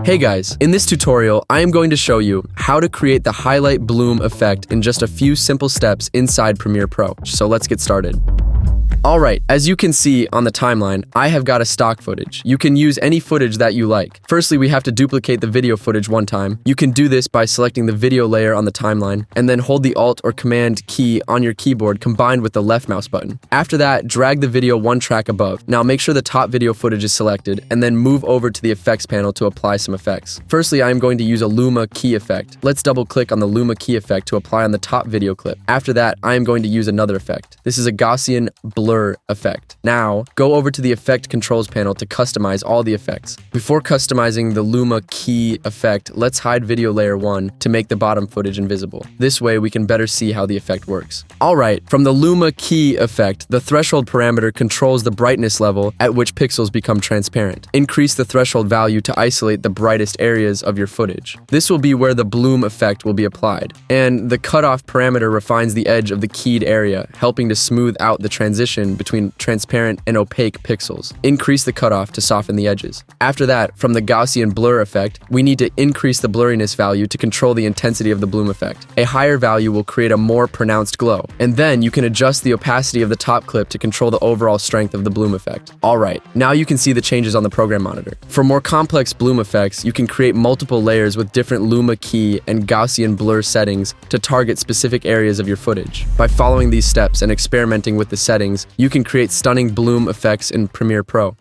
Hey guys, in this tutorial, I am going to show you how to create the highlight bloom effect in just a few simple steps inside Premiere Pro. So let's get started. Alright, as you can see on the timeline, I have got a stock footage. You can use any footage that you like. Firstly, we have to duplicate the video footage one time. You can do this by selecting the video layer on the timeline, and then hold the Alt or Command key on your keyboard combined with the left mouse button. After that, drag the video one track above. Now make sure the top video footage is selected, and then move over to the effects panel to apply some effects. Firstly, I am going to use a Luma key effect. Let's double click on the Luma key effect to apply on the top video clip. After that, I am going to use another effect. This is a Gaussian blur effect. Now, go over to the Effect Controls panel to customize all the effects. Before customizing the Luma key effect, let's hide video layer 1 to make the bottom footage invisible. This way, we can better see how the effect works. Alright, from the Luma key effect, the threshold parameter controls the brightness level at which pixels become transparent. Increase the threshold value to isolate the brightest areas of your footage. This will be where the bloom effect will be applied. And the cutoff parameter refines the edge of the keyed area, helping to smooth out the transition between transparent and opaque pixels. Increase the cutoff to soften the edges. After that, from the Gaussian blur effect, we need to increase the blurriness value to control the intensity of the bloom effect. A higher value will create a more pronounced glow. And then you can adjust the opacity of the top clip to control the overall strength of the bloom effect. Alright, now you can see the changes on the program monitor. For more complex bloom effects, you can create multiple layers with different Luma key and Gaussian blur settings to target specific areas of your footage. By following these steps and experimenting with the settings, you can create stunning bloom effects in Premiere Pro.